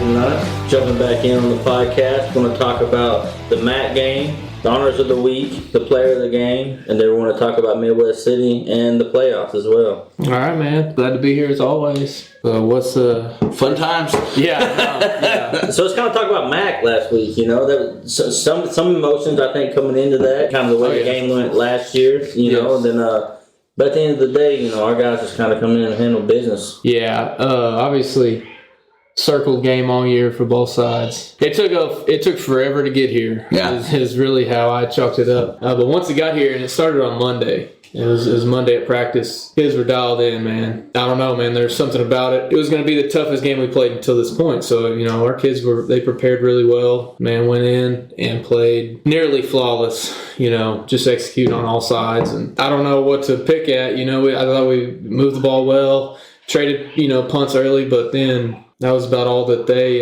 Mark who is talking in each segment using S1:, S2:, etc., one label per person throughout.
S1: tonight. Jumping back in on the podcast, going to talk about the MAC game, the honors of the week, the player of the game, and then we're going to talk about Midwest City and the playoffs as well.
S2: All right, man. Glad to be here as always. What's
S3: fun times?
S2: Yeah.
S1: So let's kind of talk about MAC last week. You know, there was some emotions I think coming into that, kind of the way the game went last year. You know, and then but at the end of the day, you know, our guys just kind of come in and handle business.
S2: Yeah. Obviously, circled game all year for both sides. It took forever to get here.
S3: Yeah,
S2: is really how I chalked it up. But once it got here, and it started on Monday. It was Monday at practice. Kids were dialed in, man. I don't know, man. There's something about it. It was going to be the toughest game we played until this point. So, you know, our kids they prepared really well. Man went in and played nearly flawless, you know, just executing on all sides. And I don't know what to pick at. You know, I thought we moved the ball well, traded, you know, punts early, but then that was about all that they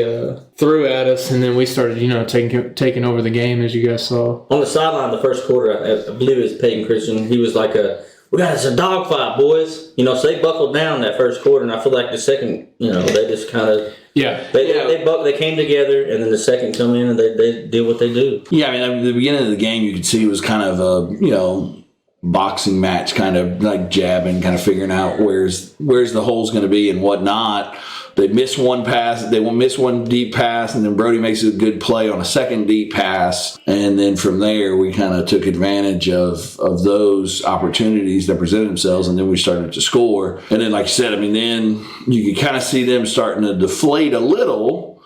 S2: threw at us, and then we started, you know, taking over the game, as you guys saw.
S1: On the sideline, the first quarter, I believe it was Peyton Christian. He was like, "We got us a dogfight, boys." You know, so they buckled down that first quarter, and I feel like the second, you know, they just kind of they came together, and then the second come in and they did what they do.
S3: Yeah, I mean, at the beginning of the game, you could see it was kind of a boxing match, kind of like jabbing, kind of figuring out where's the hole's going to be and whatnot. They miss one pass. They will miss one deep pass, and then Brody makes a good play on a second deep pass. And then from there, we kind of took advantage of those opportunities that presented themselves, and then we started to score. And then, like you said, I mean, then you could kind of see them starting to deflate a little.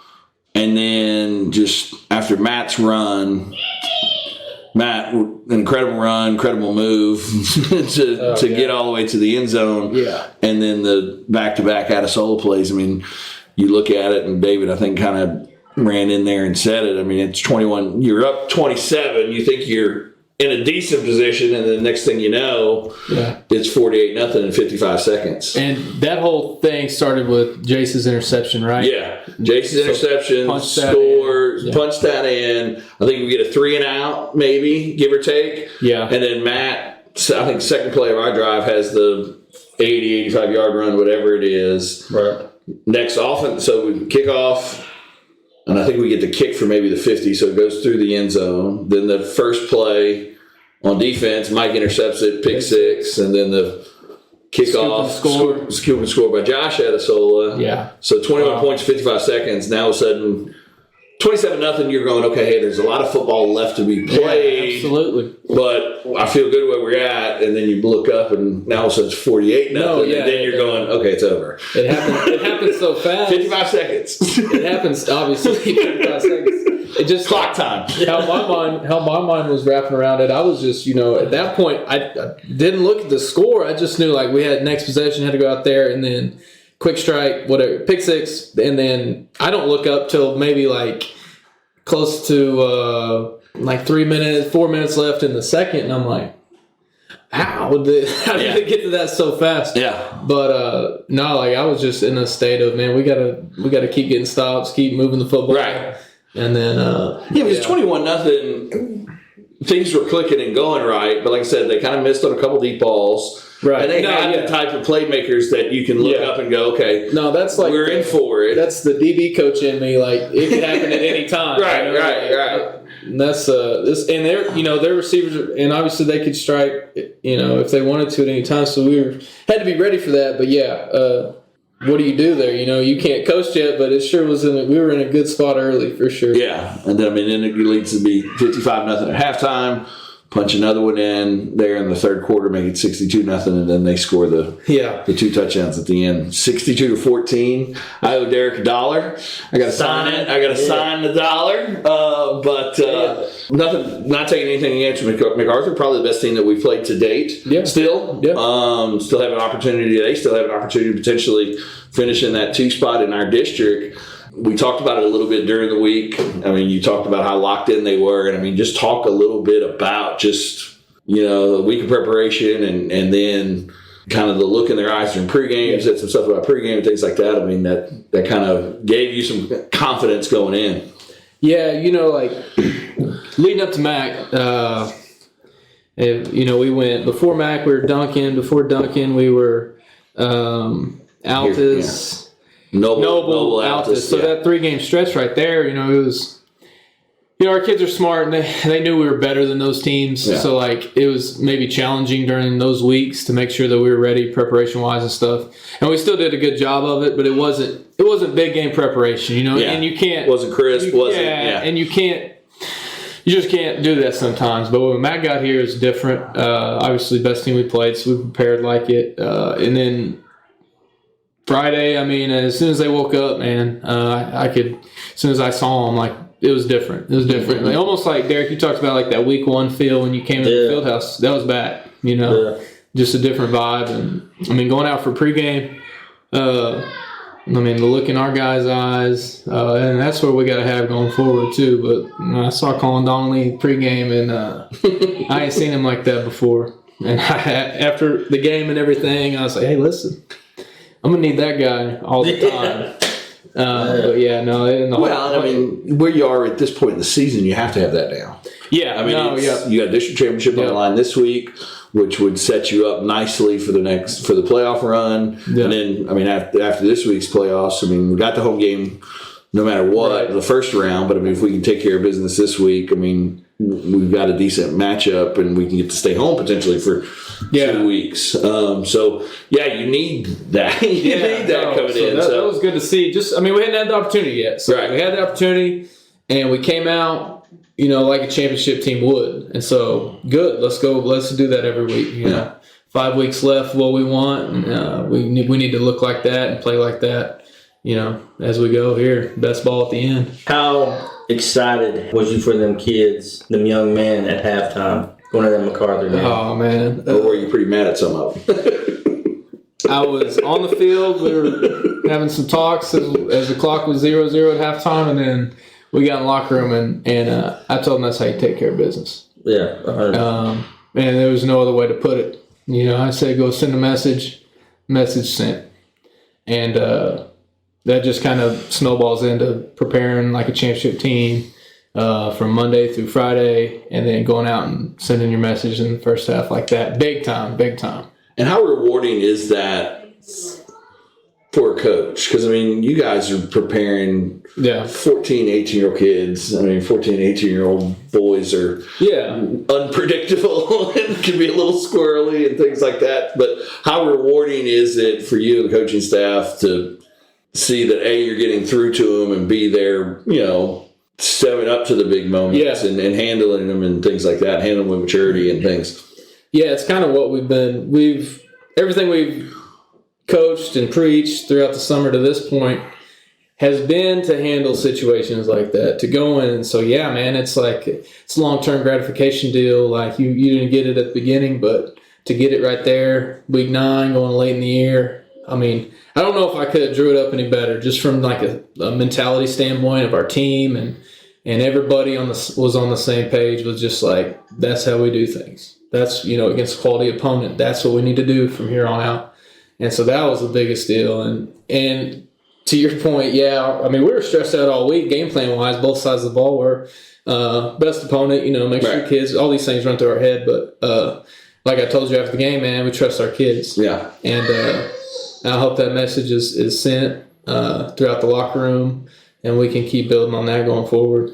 S3: And then just after Matt's run, incredible run, incredible move to get all the way to the end zone.
S2: Yeah.
S3: And then the back-to-back Adesolo plays. I mean, you look at it, and David, I think, kind of ran in there and said it. I mean, it's 21. You're up 27. You think you're in a decent position, and the next thing you know, it's 48-0 in 55 seconds.
S2: And that whole thing started with Jace's interception, right?
S3: Yeah. Jace's interception, punched that in. I think we get a 3-and-out, maybe, give or take.
S2: Yeah.
S3: And then Matt, I think second play of our drive has the 80, 85-yard run, whatever it is.
S1: Right.
S3: Next offense, so we kick off, and I think we get the kick for maybe the 50, so it goes through the end zone. Then the first play on defense, Mike intercepts it, pick six, and then the kickoff, scoop and score by Josh Adesola.
S2: Yeah.
S3: So 21 points, 55 seconds. Now all of a sudden, 27-0, you're going, okay, hey, there's a lot of football left to be played.
S2: Yeah, absolutely.
S3: But I feel good where we're at. And then you look up, and now all of a sudden it's 48-0. And then you're going, okay, it's over.
S2: It happens so fast.
S3: 55 seconds.
S2: It happens, obviously, 55 seconds. It just
S3: clock time.
S2: How my mind was wrapping around it. I was just, you know, at that point, I didn't look at the score. I just knew, like, we had next possession, had to go out there, and then quick strike, whatever, pick six, and then I don't look up till maybe like close to like 4 minutes left in the second, and I'm like, how did it get to that so fast?
S3: Yeah.
S2: But no, like I was just in a state of, man, we gotta keep getting stops, keep moving the football,
S3: right?
S2: And then
S3: it's 21-0. Things were clicking and going right, but like I said, they kind of missed on a couple deep balls.
S2: Right.
S3: And they had the type of playmakers that you can look up and go, okay,
S2: no, that's like
S3: we're in for it.
S2: That's the DB coach in me. Like, it could happen at any time.
S3: Right,
S2: you know?
S3: right.
S2: And that's this, and their receivers, and obviously they could strike, you know, if they wanted to at any time. So had to be ready for that. But what do you do there? You know, you can't coach yet, but it sure was we were in a good spot early for sure.
S3: Yeah, and then then it leads to be 55-0 at halftime. Punch another one in there in the third quarter, make it 62-0, and then they score the two touchdowns at the end, 62-14. I owe Derek $1. I got to sign it. I got to sign the $1. Nothing. Not taking anything against MacArthur. Probably the best team that we've played to date.
S2: Yeah.
S3: Still have an opportunity. They still have an opportunity to potentially finish in that 2 spot in our district. We talked about it a little bit during the week. I mean, you talked about how locked in they were. And, I mean, just talk a little bit about just, you know, the week of preparation and then kind of the look in their eyes during pregame. You said some stuff about pregame and things like that. I mean, that kind of gave you some confidence going in.
S2: Yeah, you know, like leading up to MAC, you know, we went before MAC, we were Duncan. Before Duncan, we were Altus. Noble, Altus. So that 3-game stretch right there, it was. Our kids are smart, and they knew we were better than those teams. Yeah. So, it was maybe challenging during those weeks to make sure that we were ready preparation-wise and stuff. And we still did a good job of it, but it wasn't big game preparation,
S3: Yeah.
S2: And you can't.
S3: It wasn't crisp,
S2: and you just can't do that sometimes. But when Matt got here, it's different. Obviously, best team we played, so we prepared like it. And then Friday, as soon as they woke up, man, as soon as I saw them, it was different. It was different. Almost like, Derek, you talked about week 1 feel when you came into the field house. That was back, just a different vibe. And, going out for pregame, the look in our guys' eyes, and that's what we got to have going forward, too. But I saw Colin Donnelly pregame, and I ain't seen him like that before. And after the game and everything, I was like, hey, listen, I'm going to need that guy all the time. But yeah, no.
S3: Where you are at this point in the season, you have to have that down.
S2: Yeah,
S3: you got district championship on the line this week, which would set you up nicely for the playoff run. Yeah. And then, after this week's playoffs, we got the home game no matter what, the first round. But if we can take care of business this week, we've got a decent matchup, and we can get to stay home potentially for 2 weeks. You need that. You need that coming in.
S2: That was good to see. We hadn't had the opportunity yet. So we had the opportunity, and we came out, like a championship team would. And so, good. Let's go. Let's do that every week. 5 weeks left, what we want. And, we need to look like that and play like that, as we go here. Best ball at the end.
S1: How excited was you for them kids, them young men at halftime, going to that MacArthur game?
S2: Oh, man.
S3: Or were you pretty mad at some of them?
S2: I was on the field. We were having some talks as the clock was 0-0 at halftime, and then we got in the locker room, and I told them that's how you take care of business.
S1: Yeah.
S2: And there was no other way to put it. I said, go send a message sent. And that just kind of snowballs into preparing like a championship team from Monday through Friday, and then going out and sending your message in the first half like that. Big time.
S3: And how rewarding is that for a coach? Because, you guys are preparing 14, 18-year-old kids. 14, 18-year-old boys are unpredictable and can be a little squirrely and things like that. But how rewarding is it for you and the coaching staff to see that, A, you're getting through to them, and B, they're, stepping up to the big moments and handling them and things like that, handling with maturity and things.
S2: Yeah, it's kind of what everything we've coached and preached throughout the summer to this point has been to handle situations like that, to go in. So, it's it's a long-term gratification deal. You didn't get it at the beginning, but to get it right there, week 9, going late in the year. I don't know if I could have drew it up any better, just from a mentality standpoint of our team, and everybody was on the same page with just that's how we do things. That's, against a quality opponent. That's what we need to do from here on out. And so that was the biggest deal. And to your point, we were stressed out all week, game plan wise. Both sides of the ball were best opponent. Make sure your kids. All these things run through our head, but like I told you after the game, man, we trust our kids.
S3: Yeah.
S2: And I hope that message is sent throughout the locker room, and we can keep building on that going forward.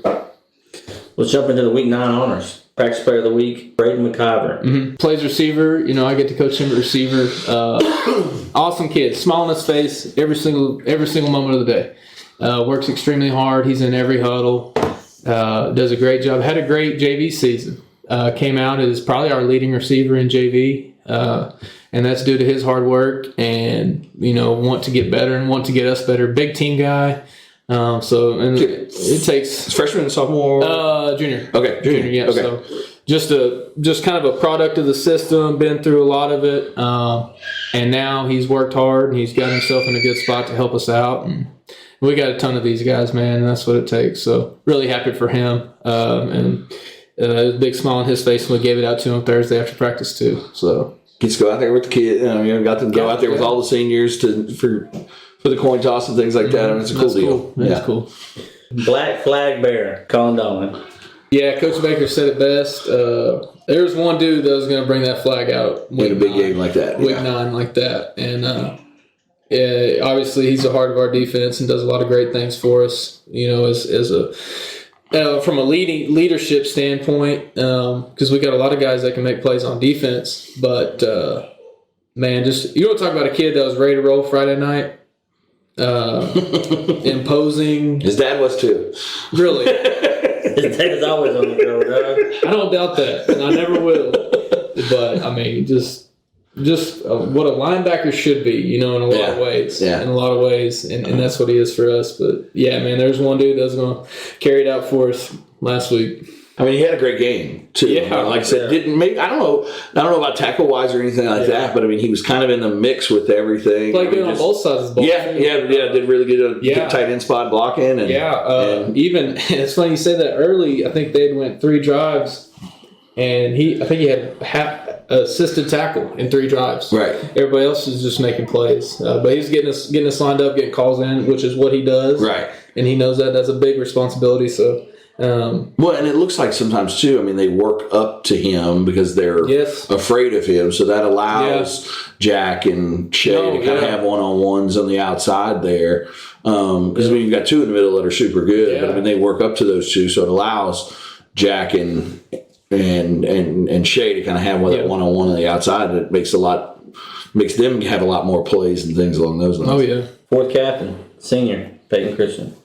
S1: Let's jump into the Week 9 honors. Practice Player of the Week, Braden McIver.
S2: Mm-hmm. Plays receiver. I get to coach him at receiver. Awesome kid. Smile on his face every single moment of the day. Works extremely hard. He's in every huddle. Does a great job. Had a great JV season. Came out as probably our leading receiver in JV. And that's due to his hard work and, want to get better and want to get us better. Big team guy. It takes
S3: freshman and sophomore,
S2: junior.
S3: Okay,
S2: junior. Yeah.
S3: Okay.
S2: So just kind of a product of the system. Been through a lot of it, and now he's worked hard and he's got himself in a good spot to help us out. And we got a ton of these guys, man. And that's what it takes. So really happy for him. And a big smile on his face when we gave it out to him Thursday after practice too. So
S3: gets to go out there with the kid. Got to go out there with all the seniors for the coin toss and things like that. It's a cool deal.
S2: That's cool.
S1: Black flag bearer, Colin Dolan.
S2: Yeah, Coach Baker said it best. There's one dude that was going to bring that flag out.
S3: In a big game like that.
S2: Week 9 like that. And Obviously, he's the heart of our defense and does a lot of great things for us. As a from a leadership standpoint, because we got a lot of guys that can make plays on defense. But man, just you want to talk about a kid that was ready to roll Friday night, imposing.
S3: His dad was too.
S2: Really,
S1: his dad is always on the go, dog.
S2: I don't doubt that, and I never will. But I mean, just what a linebacker should be, in a lot of ways.
S3: Yeah.
S2: In a lot of ways, and that's what he is for us. But yeah, man, there's one dude that's going to carry it out for us last week.
S3: I mean, he had a great game too.
S2: Yeah,
S3: like I said, didn't make. I don't know about tackle wise or anything like that, but I mean, he was kind of in the mix with everything.
S2: Played good on both sides of the ball.
S3: Yeah, did really good on tight end spot blocking. And
S2: even it's funny you say that early. I think they went 3 drives, and I think he had assisted tackle in 3 drives.
S3: Right.
S2: Everybody else is just making plays, but he's getting us lined up, getting calls in, which is what he does.
S3: Right.
S2: And he knows that's a big responsibility. So.
S3: Well, and it looks like sometimes too. I mean, they work up to him because they're afraid of him, so that allows Jack and Shay to kind of have one-on-ones on the outside there. Because you've got 2 in the middle that are super good, but I mean they work up to those 2, so it allows Jack and Shay to kind of have that one-on-one on the outside. That makes them have a lot more plays and things along those lines.
S2: Oh yeah,
S1: 4th captain, senior Peyton Christian.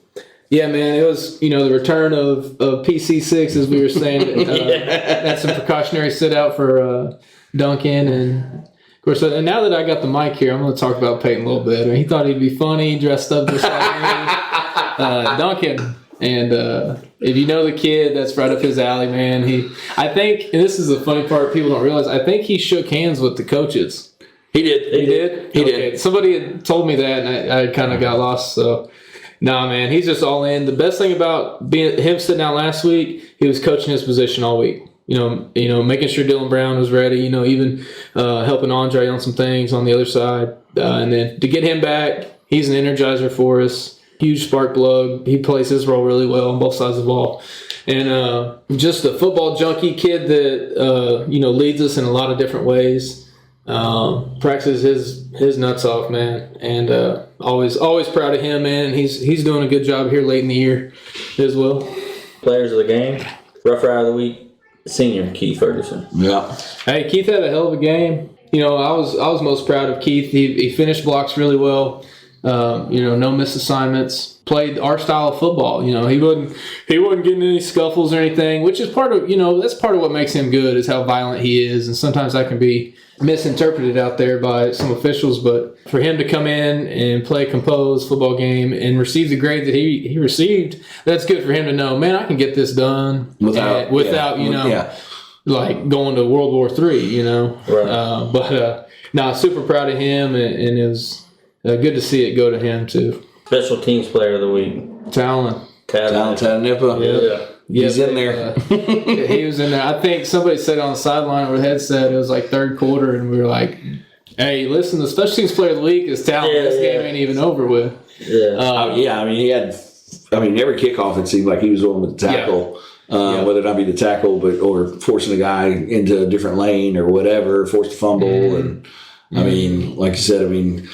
S2: Yeah, man, it was, the return of PC6, as we were saying. That's a precautionary sit-out for Duncan. And, of course, and now that I got the mic here, I'm going to talk about Peyton a little bit. I mean, he thought he'd be funny, dressed up just like me. Duncan. And if you know the kid, that's right up his alley, man. I think, and this is the funny part people don't realize, I think he shook hands with the coaches.
S3: He did.
S2: He did?
S3: He did.
S2: Somebody had told me that, and I kind of got lost, so... Nah, man, he's just all in. The best thing about him sitting out last week, he was coaching his position all week. Making sure Dylan Brown was ready. Even helping Andre on some things on the other side, and then to get him back, he's an energizer for us. Huge spark plug. He plays his role really well on both sides of the ball, and just a football junkie kid that leads us in a lot of different ways. Practices his nuts off, man, and always proud of him, man. And he's doing a good job here late in the year as well.
S1: Players of the game, Rough Rider of the Week, senior Keith Ferguson.
S3: Yeah.
S2: Hey, Keith had a hell of a game. I was most proud of Keith. He finished blocks really well. No missed assignments. Played our style of football. He wasn't getting any scuffles or anything, which is part of that's part of what makes him good is how violent he is, and sometimes that can be misinterpreted out there by some officials. But for him to come in and play a composed football game and receive the grade that he received, that's good for him to know. Man, I can get this done without like going to World War III.
S3: Right.
S2: But super proud of him, and it was good to see it go to him too.
S1: Special teams player of the week.
S2: Talon
S3: Tadanipa.
S2: Yeah.
S3: He's in there.
S2: He was in there. I think somebody said on the sideline with a headset, it was like 3rd quarter, and we were like, hey, listen, the special teams player of the week is Talon. This game ain't even over with.
S1: Yeah.
S3: I mean, he had, every kickoff it seemed like he was on with the tackle. Whether it not be the tackle, or forcing a guy into a different lane or whatever, forced a fumble. And I mean, like you said, we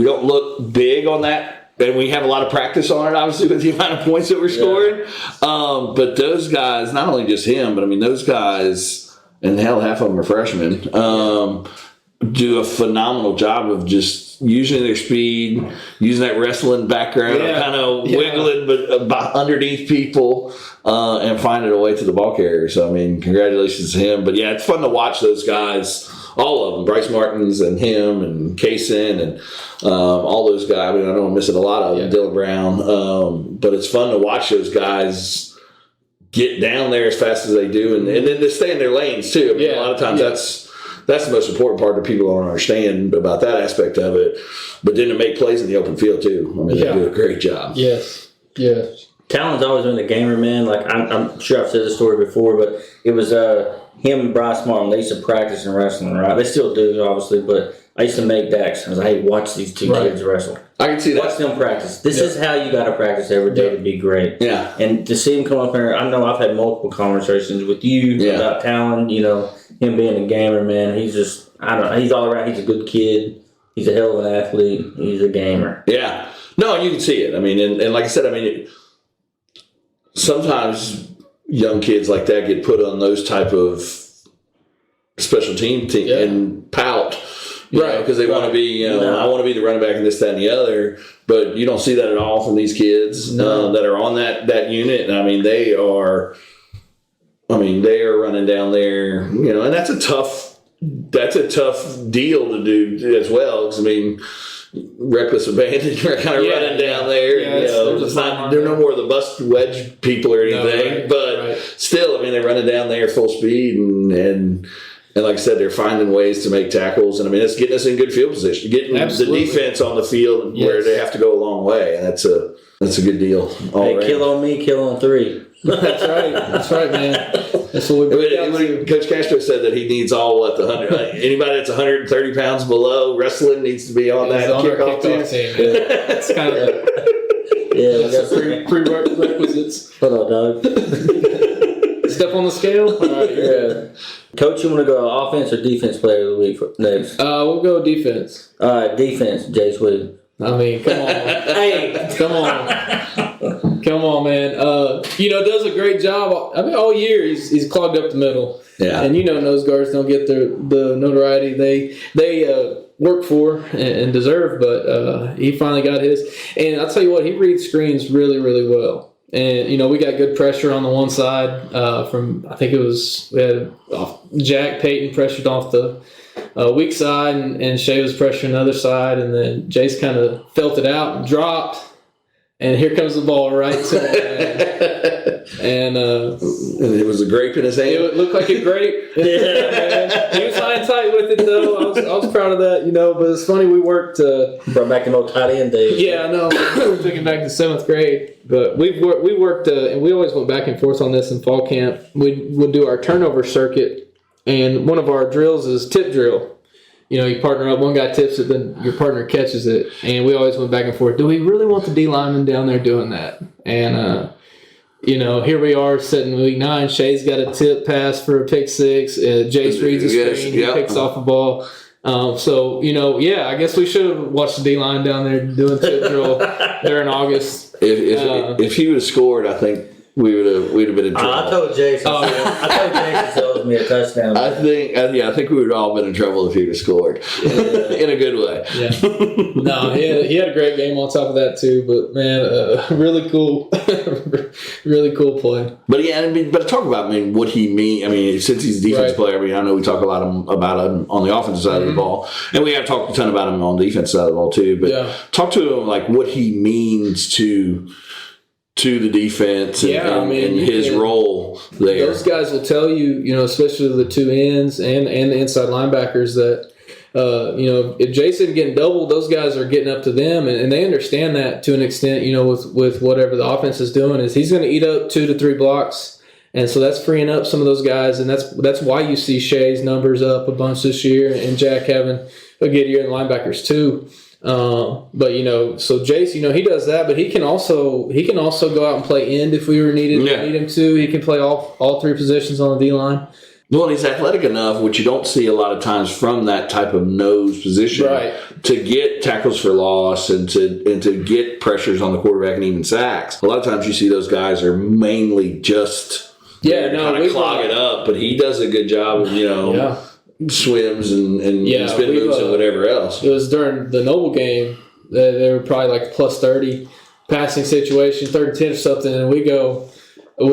S3: don't look big on that. And we have a lot of practice on it, obviously, with the amount of points that we're scoring. But those guys, not only just him, but those guys, and hell, half of them are freshmen, do a phenomenal job of just using their speed, using that wrestling background, kind of wiggling but underneath people, and finding a way to the ball carrier. So, congratulations to him. But yeah, it's fun to watch those guys. All of them, Bryce Martins and him and Kaysen and all those guys. I know I'm missing a lot of them, Dylan Brown. But it's fun to watch those guys get down there as fast as they do, and then to stay in their lanes too. A lot of times that's the most important part that people don't understand about that aspect of it. But then to make plays in the open field too. They do a great job.
S2: Yes.
S1: Talon's always been a gamer, man. Like I'm sure I've said this story before, but it was him and Bryce Martin. They used to practice in wrestling, right? They still do, obviously, but I used to make Dax. I was like, hey, watch these 2 kids wrestle.
S3: I can see that.
S1: Watch them practice. This is how you got to practice every day to be great.
S3: Yeah.
S1: And to see him come up here, I know I've had multiple conversations with you about Talon, him being a gamer, man. He's just, he's all around. He's a good kid. He's a hell of an athlete. He's a gamer.
S3: Yeah. No, you can see it. I mean, and like I said, I mean, sometimes young kids like that get put on those type of special team and pout. Right, because they want to be, I want to be the running back and this, that, and the other. But you don't see that at all from these kids that are on that unit. And I mean, they are running down there, and that's a tough deal to do as well. Because I mean, reckless abandon, kind of running down there. Yeah, they're no more the bust wedge people or anything, but still, I mean, they're running down there full speed and like I said, they're finding ways to make tackles. And I mean, it's getting us in good field position, getting the defense on the field where they have to go a long way. And that's a good deal.
S1: Hey, kill on me, kill on three.
S2: That's right, man. That's what we
S3: Coach Castro said that he needs all the 100. Anybody that's 130 pounds below wrestling needs to be on that kickoff team.
S2: It's kind of
S1: we got
S2: prerequisites.
S1: Hold on, Doug.
S2: Step on the scale. All right,
S1: yeah. Coach, you want to go offense or defense player of the week next?
S2: We'll go defense.
S1: All right, defense, Jace Williams.
S2: I mean, come on.
S1: Hey,
S2: come on, man. Does a great job. I mean, all year he's clogged up the middle.
S3: Yeah.
S2: And nose guards don't get the notoriety they work for and deserve, but he finally got his. And I'll tell you what, he reads screens really, really well. And, we got good pressure on the one side from, I think we had Jack Payton pressured off the weak side, and Shea was pressuring the other side, and then Jace kind of felt it out and dropped, and here comes the ball right to him. And
S3: it was a grape in his hand.
S2: It looked like a grape. He was high tight with it, though. I was proud of that, but it's funny, we worked.
S1: Brought back an old tight end days.
S2: Yeah, I know. We took him back to 7th grade. But we worked, and we always went back and forth on this in fall camp. We would do our turnover circuit, and one of our drills is tip drill. You partner up, one guy tips it, then your partner catches it. And we always went back and forth. Do we really want the D lineman down there doing that? And, here we are sitting week 9. Shay's got a tip pass for a pick 6. Jace reads a screen. He picks off a ball. I guess we should have watched the D-line down there doing tip drill during August.
S3: If he would have scored, I think we'd have been in trouble.
S1: I told Jason. I told Jason tells me a touchdown.
S3: I think we would have all been in trouble if he would have scored in a good way.
S2: Yeah. No, he had a great game on top of that too. But man, really cool, really cool play.
S3: But talk about what he means. I mean, since he's a defense player, I know we talk a lot about him on the offensive side of the ball, and we have talked a ton about him on the defense side of the ball too. But talk to him what he means to the defense and his role there.
S2: Those guys will tell you, especially the two ends and the inside linebackers that, if Jason getting doubled, those guys are getting up to them, and they understand that to an extent, with whatever the offense is doing, is he's going to eat up 2 to 3 blocks. And so that's freeing up some of those guys, and that's why you see Shay's numbers up a bunch this year, and Jack having a good year in linebackers too. So Jace, he does that, but he can also go out and play end if we were need him to. He can play all 3 positions on the D line.
S3: Well, and he's athletic enough, which you don't see a lot of times from that type of nose position, to get tackles for loss and to get pressures on the quarterback and even sacks. A lot of times you see those guys are mainly just kind of clog it up, but he does a good job of swims and spin moves and whatever else.
S2: It was during the Noble game. They were probably like plus 30 passing situation, 3rd and 10 or something, and we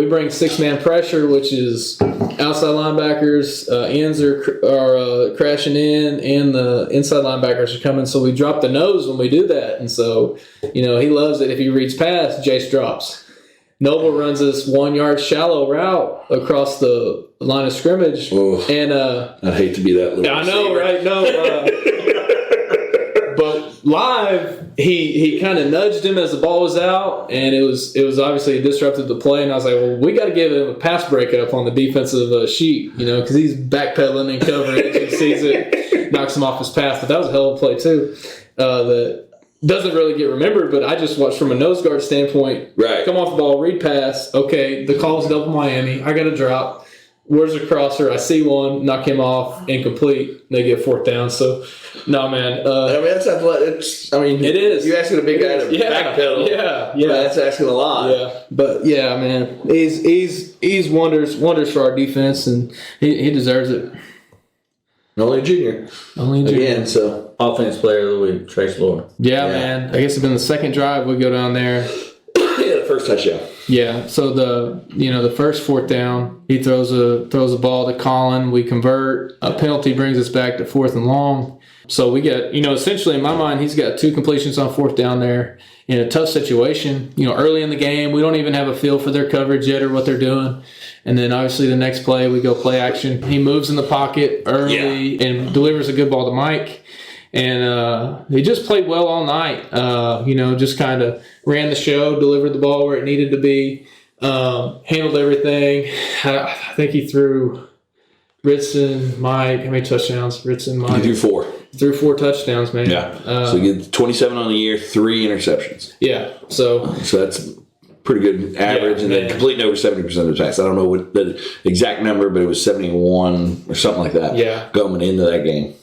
S2: bring 6-man pressure, which is outside linebackers, ends are crashing in, and the inside linebackers are coming. So we drop the nose when we do that, and so he loves it. If he reads past, Jace drops. Noble runs this 1-yard shallow route across the line of scrimmage, and
S3: I'd hate to be that little.
S2: I know, right? No, but live, he kind of nudged him as the ball was out, and it was obviously disrupted the play. And I was like, well, we got to give him a pass breakup on the defensive sheet, because he's backpedaling and covering. He sees it, knocks him off his path. But that was a hell of a play too. That doesn't really get remembered, but I just watched from a nose guard standpoint.
S3: Right.
S2: Come off the ball, read pass. Okay, the call's double Miami. I got to drop. where's the crosser? I see one, knock him off, incomplete. They get 4th down. So, no, man.
S3: That's athletic.
S2: It is.
S3: You're asking a big guy to backpedal.
S2: Yeah.
S3: That's asking a lot.
S2: Yeah, but yeah, man, he's wonders for our defense, and he deserves it.
S3: Only a junior. Again, so
S1: offense player of the week, Trace Lord.
S2: Yeah, man. I guess it's been the second drive. We go down there.
S3: The first touchdown.
S2: Yeah. So the first 4th down, he throws a ball to Colin. We convert. A penalty brings us back to 4th and long. So we get, essentially in my mind, he's got 2 completions on 4th down there in a tough situation. Early in the game, we don't even have a feel for their coverage yet or what they're doing. And then obviously the next play, we go play action. He moves in the pocket early and delivers a good ball to Mike. And he just played well all night. Just kind of ran the show, delivered the ball where it needed to be, handled everything. I think he threw Ritson, Mike. How many touchdowns? Ritson, Mike.
S3: He threw 4.
S2: Threw 4 touchdowns, man.
S3: Yeah. So he gets 27 on the year, 3 interceptions.
S2: Yeah. So
S3: that's pretty good average, and then completing over 70% of the passes. I don't know what the exact number, but it was 71 or something like that.
S2: Yeah.
S3: Going into that game.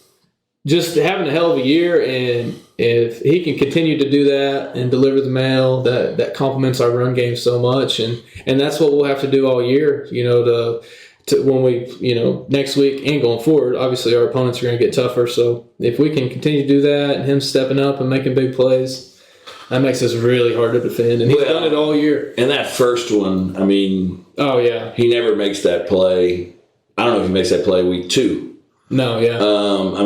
S2: Just having a hell of a year, and if he can continue to do that and deliver the mail, that complements our run game so much, and that's what we'll have to do all year. To when we next week and going forward, obviously our opponents are going to get tougher. So if we can continue to do that, and him stepping up and making big plays, that makes us really hard to defend. And he's done it all year.
S3: And that first one,
S2: oh yeah,
S3: he never makes that play. I don't know if he makes that play week 2.
S2: No, yeah.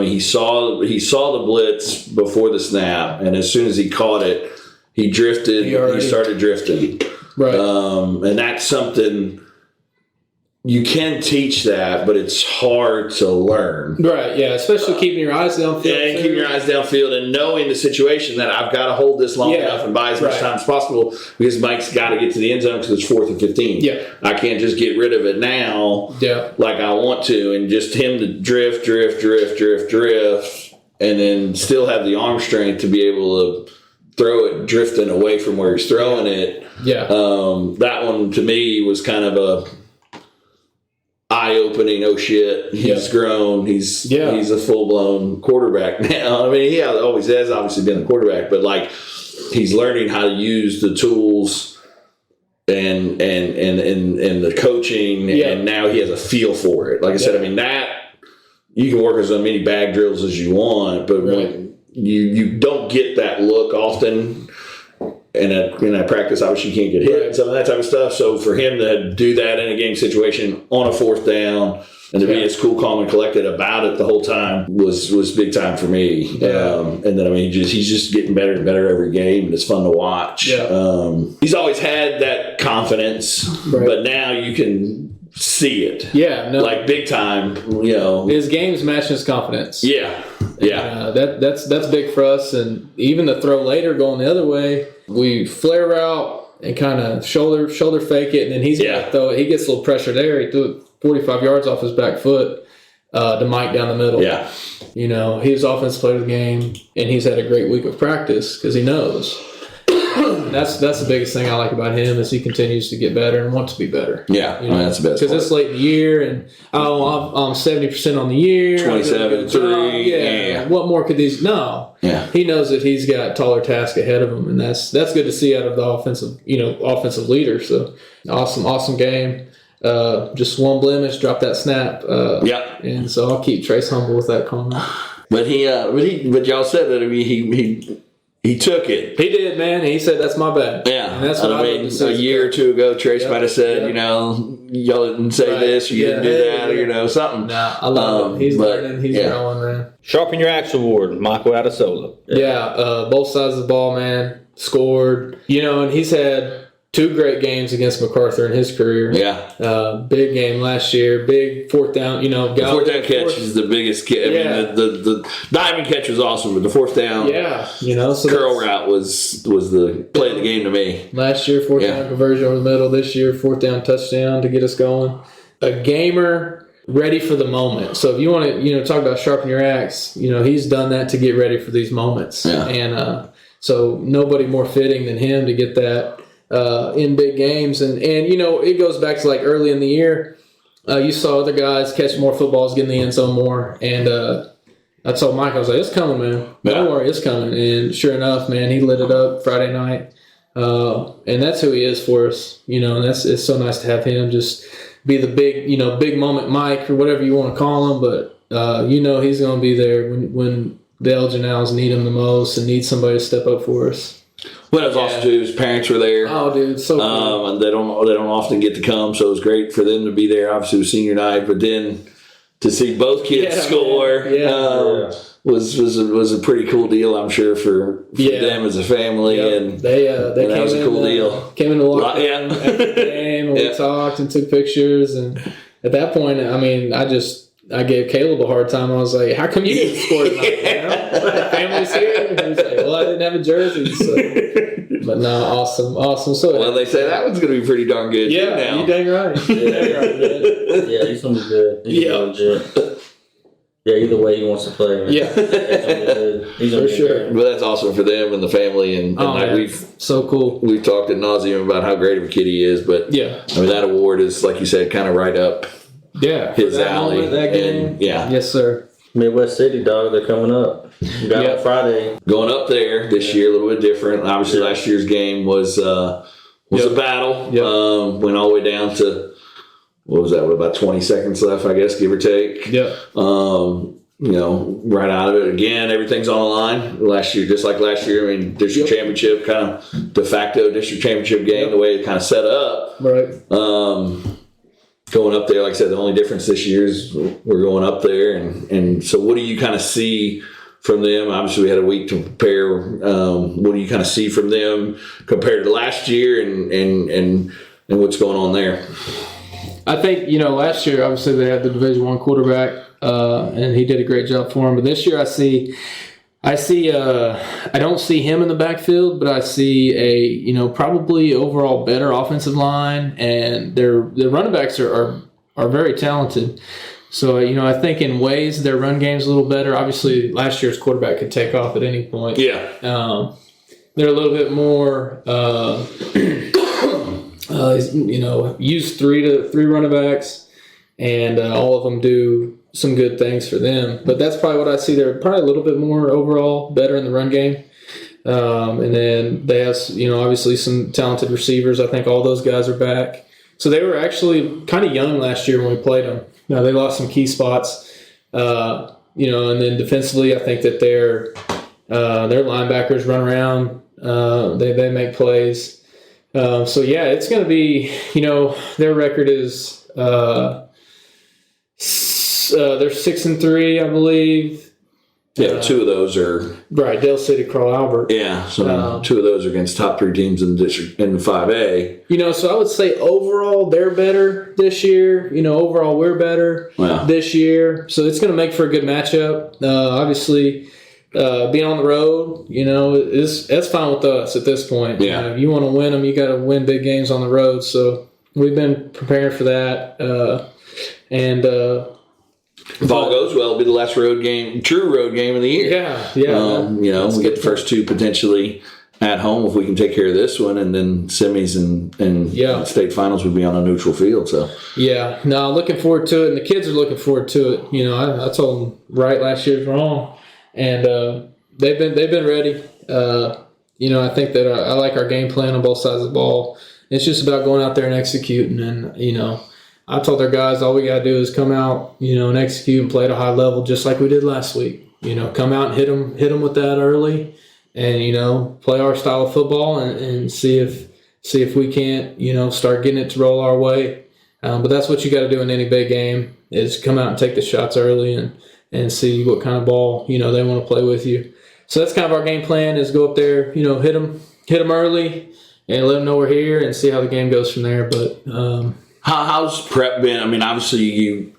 S3: He saw the blitz before the snap, and as soon as he caught it, he drifted. He started drifting.
S2: Right.
S3: And that's something you can teach that, but it's hard to learn.
S2: Right. Yeah. Especially keeping your eyes downfield.
S3: Yeah, and keeping your eyes downfield and knowing the situation that I've got to hold this long enough and buy as much time as possible because Mike's got to get to the end zone because it's 4th and 15.
S2: Yeah.
S3: I can't just get rid of it now like I want to, and just him to drift, and then still have the arm strength to be able to throw it drifting away from where he's throwing it.
S2: Yeah.
S3: That one to me was kind of a eye-opening. Oh shit, he's grown. He's a full-blown quarterback now. He always has obviously been a quarterback, but he's learning how to use the tools and the coaching, and now he has a feel for it. Like I said, that you can work as many bag drills as you want, but when you don't get that look often. In a practice, obviously you can't get hit and some of that type of stuff. So for him to do that in a game situation on a 4th down and to be as cool, calm, and collected about it the whole time was big time for me. Yeah. And then he's just getting better and better every game, and it's fun to watch. Yeah. He's always had that confidence, but now you can see it.
S2: Yeah, no,
S3: big time.
S2: His game's matching his confidence.
S3: Yeah. Yeah.
S2: That's big for us, and even the throw later going the other way. We flare out and kind of shoulder fake it, and then he's going to throw it. He gets a little pressure there. He threw it 45 yards off his back foot to Mike down the middle.
S3: Yeah.
S2: He's offensive player of the game, and he's had a great week of practice because he knows. That's the biggest thing I like about him is he continues to get better and wants to be better.
S3: Yeah, that's the best.
S2: Because it's late in the year, and I'm 70% on the year.
S3: 27-3.
S2: Yeah. What more could these? No.
S3: Yeah.
S2: He knows that he's got taller tasks ahead of him, and that's good to see out of the offensive leader. So awesome game. Just one blemish, drop that snap. And so I'll keep Trace humble with that comment.
S3: But but y'all said that he took it.
S2: He did, man. He said, "That's my bad."
S3: Yeah,
S2: and that's what
S3: a year or two ago, Trace might have said, y'all didn't say this, or you didn't do that, or something.
S2: Nah, I love him. He's learning. He's growing, man.
S1: Sharpen your axe award, Michael Adesola.
S2: Yeah, both sides of the ball, man. Scored. And he's had 2 great games against MacArthur in his career.
S3: Yeah.
S2: Big game last year. Big 4th down.
S3: The 4th down catch is the biggest catch. The diving catch was awesome, but the 4th down
S2: so
S3: curl route was the play of the game to me.
S2: Last year, 4th down conversion over the middle. This year, 4th down touchdown to get us going. A gamer ready for the moment. So if you want to talk about sharpen your axe, he's done that to get ready for these moments.
S3: Yeah.
S2: And so nobody more fitting than him to get that in big games. And it goes back to early in the year. you saw other guys catch more footballs, get in the end zone more, and I told Mike, I was like, it's coming, man. Don't worry, it's coming. And sure enough, man, he lit it up Friday night. And that's who he is for us, and it's so nice to have him just be the big moment Mike or whatever you want to call him. But, he's going to be there when the Elginals need him the most and need somebody to step up for us.
S3: Well, it was awesome too. His parents were there.
S2: Oh, dude, so cool.
S3: And they don't often get to come, so it was great for them to be there. Obviously, it was senior night, but then to see both kids score was a pretty cool deal, I'm sure, for them as a family. Yep. And that was a cool deal.
S2: Came in the locker room after the game, and we talked and took pictures. And at that point, I mean, I gave Caleb a hard time. I was like, how come you didn't score tonight? Family's here. And he was like, well, I didn't have a jersey. So. But no, awesome. So
S3: they say that one's going to be pretty darn good.
S2: Yeah,
S3: now.
S2: You dang right.
S1: Yeah, he's going to be good. He's legit. Yeah, either way he wants to play. Man.
S2: Yeah.
S1: He's for sure.
S3: But that's awesome for them and the family. And we've
S2: so cool.
S3: We've talked ad nauseum about how great of a kid he is. But I mean, that award is, like you said, kind of right up his alley.
S2: Moment, that game.
S3: And, yes,
S2: sir.
S1: Midwest City, dog. They're coming up. Got on Friday.
S3: Going up there this year, a little bit different. Obviously, last year's game was a battle.
S2: Yep.
S3: Went all the way down to, what was that? About 20 seconds left, I guess, give or take.
S2: Yeah.
S3: Right out of it. Again, everything's on the line. Last year, just like last year, I mean, district championship, kind of de facto district championship game, the way it kind of set up.
S2: Right.
S3: Going up there, like I said, the only difference this year is we're going up there. And so what do you kind of see from them? Obviously, we had a week to prepare. What do you kind of see from them compared to last year and what's going on there?
S2: I think, last year, obviously, they had the Division I quarterback, and he did a great job for him. But this year, I don't see him in the backfield, but I see a, probably overall better offensive line, and their running backs are very talented. So, I think in ways their run game's a little better. Obviously, last year's quarterback could take off at any point.
S3: Yeah.
S2: They're a little bit more, use three running backs, and all of them do some good things for them. But that's probably what I see. They're probably a little bit more overall better in the run game. And then they have, obviously some talented receivers. I think all those guys are back. So they were actually kind of young last year when we played them. Now they lost some key spots, and then defensively, I think that their linebackers run around. They make plays. It's going to be, their record is, they're 6-3, I believe.
S3: Yeah, two of those are
S2: right. Dale City, Carl Albert.
S3: Yeah, so two of those are against top three teams in the district in the 5A.
S2: So I would say overall they're better this year. Overall we're better this year. So it's going to make for a good matchup. Obviously, being on the road, that's fine with us at this point.
S3: Yeah.
S2: If you want to win them, you got to win big games on the road. So we've been preparing for that,
S3: if all goes well, it'll be the last true road game of the year.
S2: Yeah.
S3: We get the first two potentially at home if we can take care of this one, and then semis and state finals would be on a neutral field. So looking forward to it, and the kids are looking forward to it. I told them right last year's wrong, and they've been ready. I think that I like our game plan on both sides of the ball. It's just about going out there and executing, and I told their guys all we got to do is come out, and execute and play at a high level just like we did last week. Come out and hit them with that early, and play our style of football and see if we can't start getting it to roll our way. But that's what you got to do in any big game is come out and take the shots early and see what kind of ball they want to play with you. So that's kind of our game plan is go up there, hit them early and let them know we're here and see how the game goes from there. But how's prep been? I mean, obviously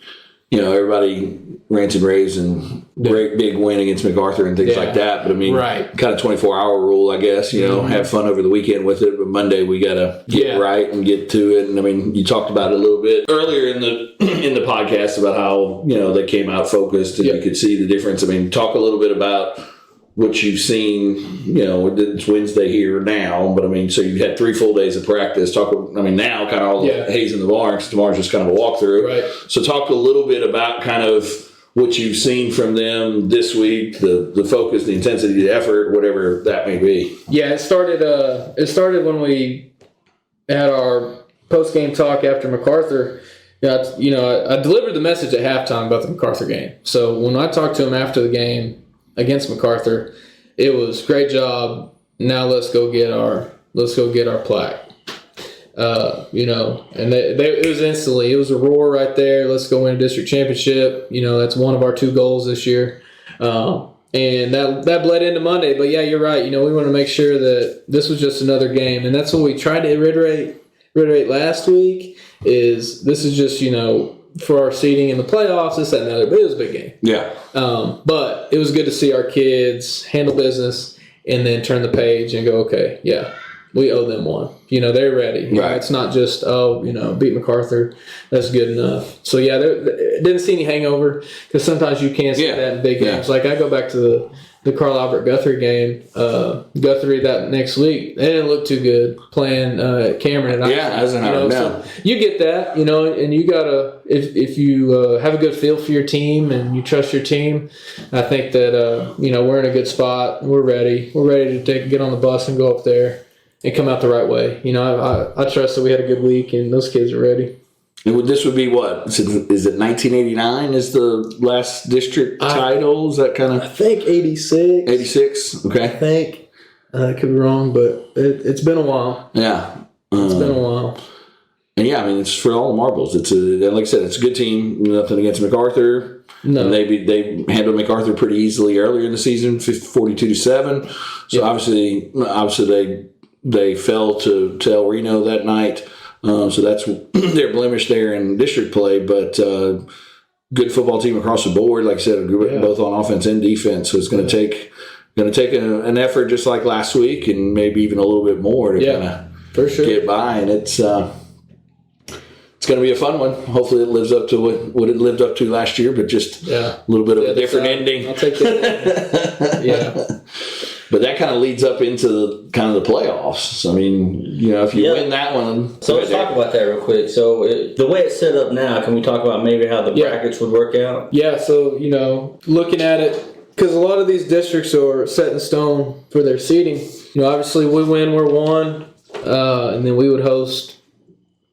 S3: everybody rants and raves and great big win against MacArthur and things like that. But I mean, kind of 24-hour rule, I guess. Have fun over the weekend with it. But Monday we got to get right and get to it. And I mean, you talked about it a little bit earlier in the podcast about how they came out focused and you could see the difference. I mean, talk a little bit about what you've seen, it's Wednesday here now, but I mean, so you had 3 full days of practice. Now kind of all the hay's in the barn, because tomorrow's just kind of a walkthrough. Right. So talk a little bit about kind of what you've seen from them this week, the focus, the intensity, the effort, whatever that may be.
S2: Yeah, it started when we had our post-game talk after MacArthur. I delivered the message at halftime about the MacArthur game. So when I talked to him after the game against MacArthur, it was great job. Now let's go get our plaque. And it was instantly, it was a roar right there. Let's go win a district championship. That's one of our 2 goals this year. And that bled into Monday. But yeah, you're right. We want to make sure that this was just another game. And that's what we tried to reiterate last week, is this is just, for our seeding in the playoffs, this, that, and the other. But it was a big game.
S3: Yeah.
S2: But it was good to see our kids handle business and then turn the page and go, okay, yeah, we owe them one. They're ready.
S3: Right.
S2: It's not just, beat MacArthur. That's good enough. So, yeah, didn't see any hangover, because sometimes you can see that in big games. Like, I go back to the Carl Albert Guthrie game. Guthrie that next week, they didn't look too good playing Cameron. So you get that, and you gotta, if you have a good feel for your team and you trust your team, I think that we're in a good spot. We're ready. We're ready to get on the bus and go up there and come out the right way. I trust that we had a good week and those kids are ready.
S3: And this would be what? Is it 1989 is the last district title? Is that kind of?
S2: I think 86.
S3: 86? Okay.
S2: I think. I could be wrong, but it's been a while.
S3: Yeah.
S2: It's been a while.
S3: And yeah, it's for all the marbles. Like I said, it's a good team. Nothing against MacArthur. No. And they handled MacArthur pretty easily earlier in the season, 42-7. So obviously they fell to El Reno that night. So that's their blemish there in district play, but good football team across the board. Like I said, both on offense and defense. So it's going to take an effort just like last week, and maybe even a little bit more to kind of get by. And it's going to be a fun one. Hopefully, it lives up to what it lived up to last year, but just a little bit of a different ending.
S2: I'll take that. Yeah.
S3: But that kind of leads up into the playoffs. If you win that one.
S1: So let's talk about that real quick. So the way it's set up now, can we talk about maybe how the brackets would work out?
S2: Yeah, so, looking at it, because a lot of these districts are set in stone for their seeding. Obviously we win, we're 1, and then we would host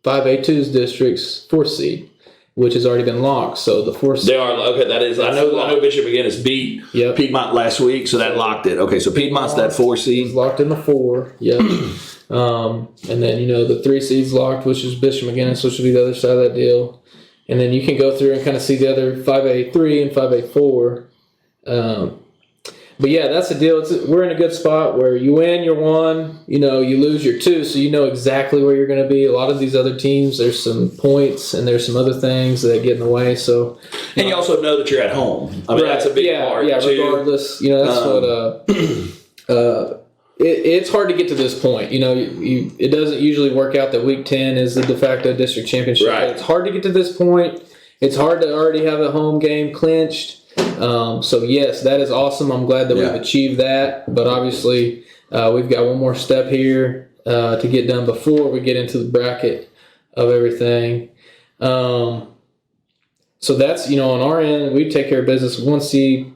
S2: 5A2's districts 4th seed, which has already been locked. So the 4th seed.
S3: They are, okay, that is, I know Bishop McGinnis beat Piedmont last week, so that locked it. Okay, so Piedmont's that 4 seed.
S2: It's locked in the 4, and then, the 3 seeds locked, which is Bishop McGinnis, which would be the other side of that deal. And then you can go through and kind of see the other 5A3 and 5A4. But yeah, that's the deal. We're in a good spot where you win, you're 1, you lose, you're 2, so you know exactly where you're going to be. A lot of these other teams, there's some points and there's some other things that get in the way. So,
S3: and you also know that you're at home. That's a big part.
S2: Yeah, regardless, that's what. It's hard to get to this point. It doesn't usually work out that Week 10 is the de facto district championship.
S3: Right.
S2: It's hard to get to this point. It's hard to already have a home game clinched. So yes, that is awesome. I'm glad that we've achieved that. But obviously, we've got one more step here to get done before we get into the bracket of everything. So that's on our end, we take care of business. 1 seed,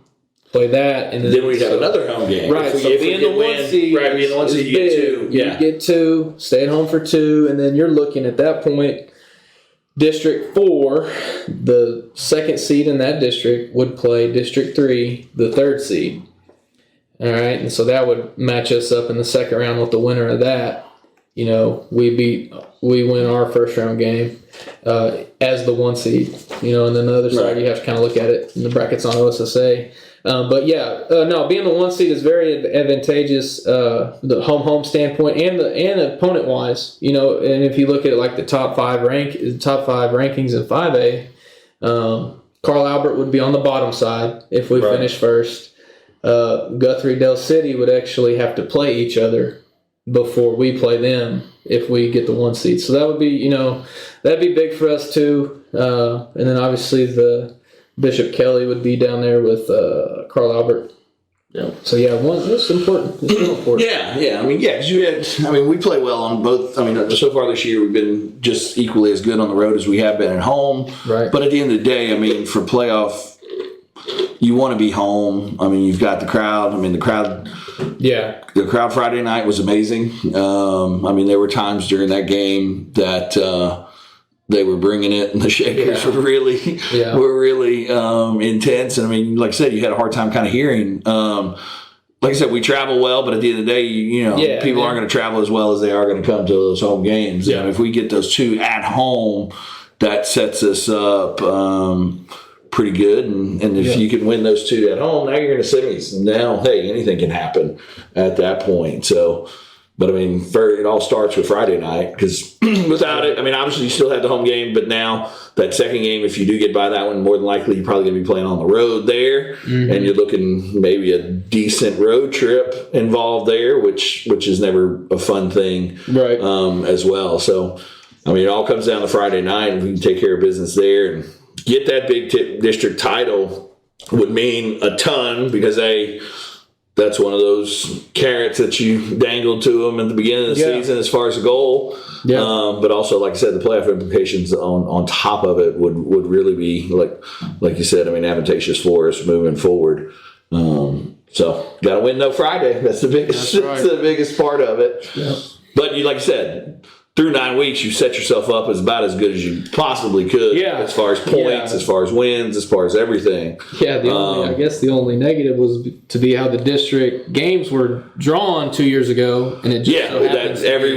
S2: play that, and
S3: then we'd have another home game.
S2: Right. So being the 1 seed,
S3: being the 1 seed, you get 2.
S2: Yeah. You get 2, stay at home for 2, and then you're looking at that point. District 4, the 2nd seed in that district would play District 3, the 3rd seed. All right, and so that would match us up in the second round with the winner of that. We win our first round game as the 1 seed. And then the other side, you have to kind of look at it in the brackets on OSSA. But being the 1 seed is very advantageous, the home standpoint and opponent wise. And if you look at it like the top 5 rankings in 5A, Carl Albert would be on the bottom side if we finish first. Guthrie Del City would actually have to play each other before we play them if we get the 1 seed. So that would be that'd be big for us too. And then obviously the Bishop Kelly would be down there with Carl Albert.
S1: Yeah.
S2: So it's important. It's real important.
S3: Yeah. Because we play well on both. I mean, so far this year we've been just equally as good on the road as we have been at home.
S2: Right.
S3: But at the end of the day, I mean, for playoff, you want to be home. I mean, you've got the crowd. I mean, the crowd.
S2: Yeah.
S3: The crowd Friday night was amazing. I mean, there were times during that game that they were bringing it, and the Shakers were really intense. And I mean, like I said, you had a hard time kind of hearing. Like I said, we travel well, but at the end of the day, people aren't going to travel as well as they are going to come to those home games.
S2: Yeah.
S3: And if we get those two at home, that sets us up pretty good. And if you can win those two at home, now you're in the semis. And now, hey, anything can happen at that point. So. But, I mean, it all starts with Friday night because without it, I mean, obviously you still have the home game, but now that second game, if you do get by that one, more than likely you're probably going to be playing on the road there, and you're looking maybe a decent road trip involved there, which is never a fun thing as well. So, I mean, it all comes down to Friday night, and if we can take care of business there and get that big district title would mean a ton because that's one of those carrots that you dangled to them at the beginning of the season as far as a goal. Yeah. But also, like I said, the playoff implications on top of it would really be, like you said, I mean, advantageous for us moving forward. So, got to win no Friday. That's the biggest. That's the biggest part of it. Yeah. But like you said, through 9 weeks, you set yourself up as about as good as you possibly could as far as points, as far as wins, as far as everything.
S2: Yeah, I guess the only negative was to be how the district games were drawn 2 years ago, and it just
S3: every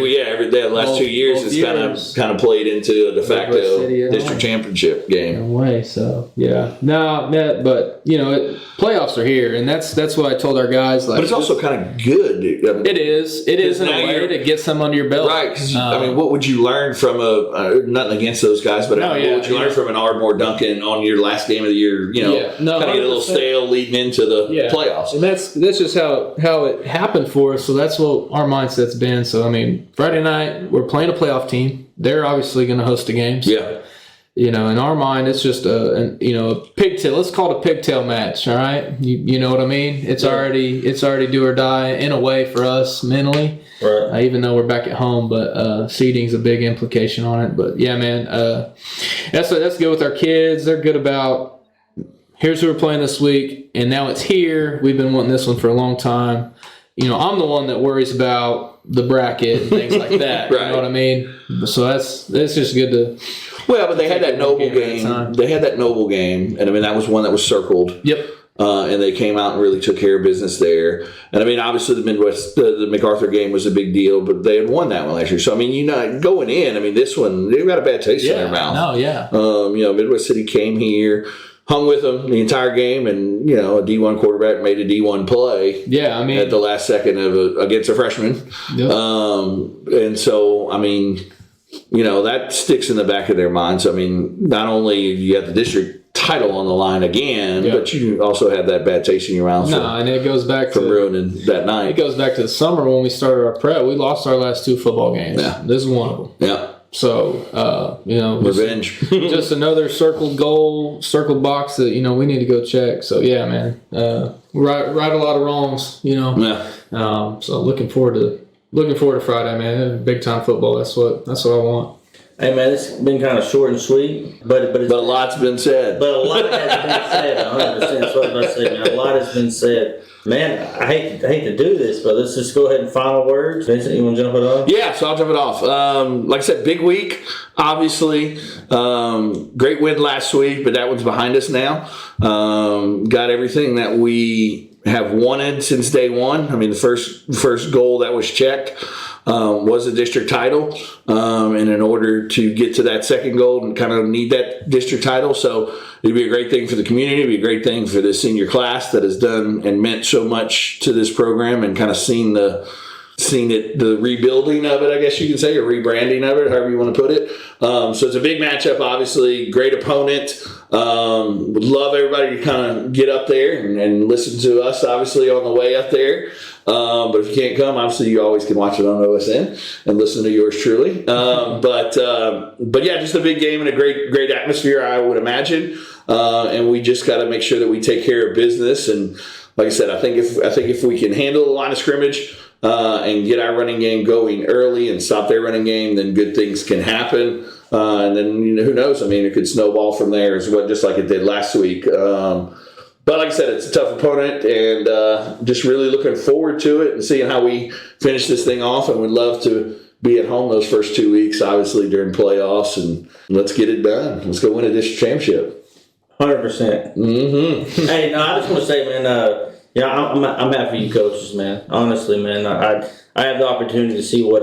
S3: day the last 2 years it's kind of played into a de facto district championship game.
S2: No way. So but playoffs are here, and that's what I told our guys.
S3: But it's also kind of good.
S2: It is in a way to get some under your belt,
S3: right? Because I mean, what would you learn from nothing against those guys, but what would you learn from an Ardmore Duncan on your last game of the year? Kind of get a little stale leading into the playoffs.
S2: And that's just how it happened for us. So that's what our mindset's been. So I mean, Friday night we're playing a playoff team. They're obviously going to host a game. So,
S3: yeah.
S2: In our mind, it's just a pigtail. Let's call it a pigtail match. All right, you know what I mean. It's already do or die in a way for us mentally. Right. Even though we're back at home, but seeding's a big implication on it. But yeah, man, that's good with our kids. They're good about here's who we're playing this week, and now it's here. We've been wanting this one for a long time. I'm the one that worries about the bracket and things like that. Right. You know what I mean? So that's just good to.
S3: Well, but they had that Noble game. They had that Noble game, and I mean that was one that was circled.
S2: Yep.
S3: And they came out and really took care of business there. And I mean, obviously the Midwest, the MacArthur game was a big deal, but they had won that one last year. So I mean, going in, I mean, this one they've got a bad taste in their mouth.
S2: No, yeah.
S3: Midwest City came here, hung with them the entire game, and a D1 quarterback made a D1 play.
S2: Yeah, I mean,
S3: at the last second against a freshman. Yep. And so I mean. That sticks in the back of their minds. I mean, not only you have the district title on the line again, but you also have that bad taste in your mouth.
S2: And it goes back
S3: from ruining that night.
S2: It goes back to the summer when we started our prep. We lost our last 2 football games. Yeah. This is one of them.
S3: Yeah.
S2: So,
S3: revenge.
S2: Just another circled box that, we need to go check. So, yeah, man. Right a lot of wrongs,
S3: Yeah.
S2: So looking forward to Friday, man. Big time football. That's what I want.
S1: Hey man, it's been kind of short and sweet, but
S3: a lot's been said.
S1: But a lot has been said. 100%. That's what I was saying, man. A lot has been said. Man, I hate to do this, but let's just go ahead and final words. Vincent, you want to jump it off?
S3: Yeah, so I'll jump it off. Like I said, big week, obviously. Great win last week, but that one's behind us now. Got everything that we have wanted since day one. I mean, the first goal that was checked was a district title. And in order to get to that second goal and kind of need that district title. So it'd be a great thing for the community. It'd be a great thing for the senior class that has done and meant so much to this program and kind of seen the rebuilding of it, I guess you can say, or rebranding of it, however you want to put it. So it's a big matchup, obviously. Great opponent. Would love everybody to kind of get up there and listen to us, obviously, on the way up there. But if you can't come, obviously, you always can watch it on OSN and listen to yours truly. But yeah, just a big game and a great atmosphere, I would imagine. And we just got to make sure that we take care of business and like I said, I think if we can handle the line of scrimmage and get our running game going early and stop their running game, then good things can happen. And then who knows? I mean, it could snowball from there as well, just like it did last week. But like I said, it's a tough opponent, and just really looking forward to it and seeing how we finish this thing off. And we'd love to be at home those first 2 weeks, obviously during playoffs, and let's get it done. Let's go win a district championship.
S1: 100%.
S3: Mm-hmm.
S1: Hey, no, I just want to say, man, I'm happy for you coaches, man. Honestly, man, I have the opportunity to see what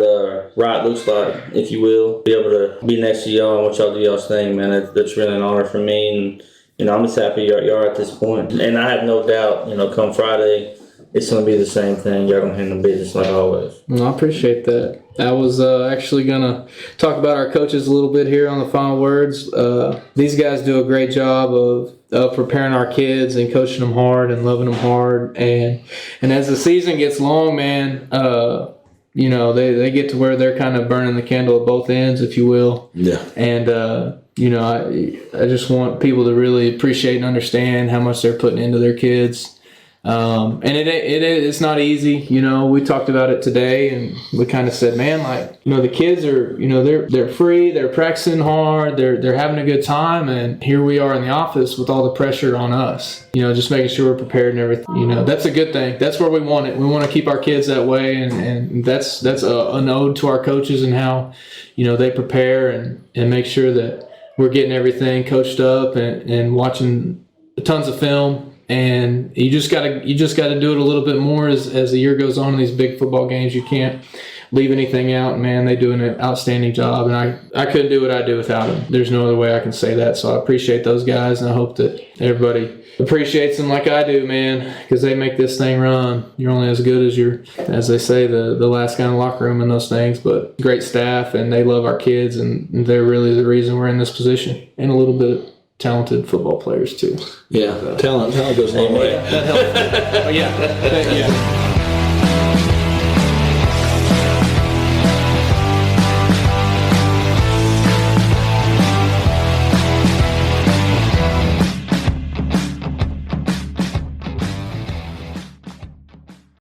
S1: right looks like, if you will. Be able to be next to y'all and watch y'all do y'all's thing, man. That's really an honor for me, and I'm just happy you're at this point. And I have no doubt, come Friday, it's going to be the same thing. Y'all going to handle business like always.
S2: I appreciate that. I was actually going to talk about our coaches a little bit here on the final words. These guys do a great job of preparing our kids and coaching them hard and loving them hard. And as the season gets long, man, they get to where they're kind of burning the candle at both ends, if you will.
S3: Yeah.
S2: And, I just want people to really appreciate and understand how much they're putting into their kids. And it's not easy. We talked about it today, and we kind of said, man, the kids are, they're free, they're practicing hard, they're having a good time, and here we are in the office with all the pressure on us. Just making sure we're prepared and everything. That's a good thing. That's where we want it. We want to keep our kids that way, and that's an ode to our coaches and how, they prepare and make sure that we're getting everything coached up and watching tons of film. And you just gotta do it a little bit more as the year goes on in these big football games. You can't leave anything out. Man, they do an outstanding job, and I couldn't do what I do without them. There's no other way I can say that. So I appreciate those guys, and I hope that everybody appreciates them like I do, man, because they make this thing run. You're only as good as they say, the last guy in the locker room and those things. But great staff, and they love our kids, and they're really the reason we're in this position, and a little bit of talented football players too.
S3: Yeah, talent goes a long way.
S2: That helps. Yeah.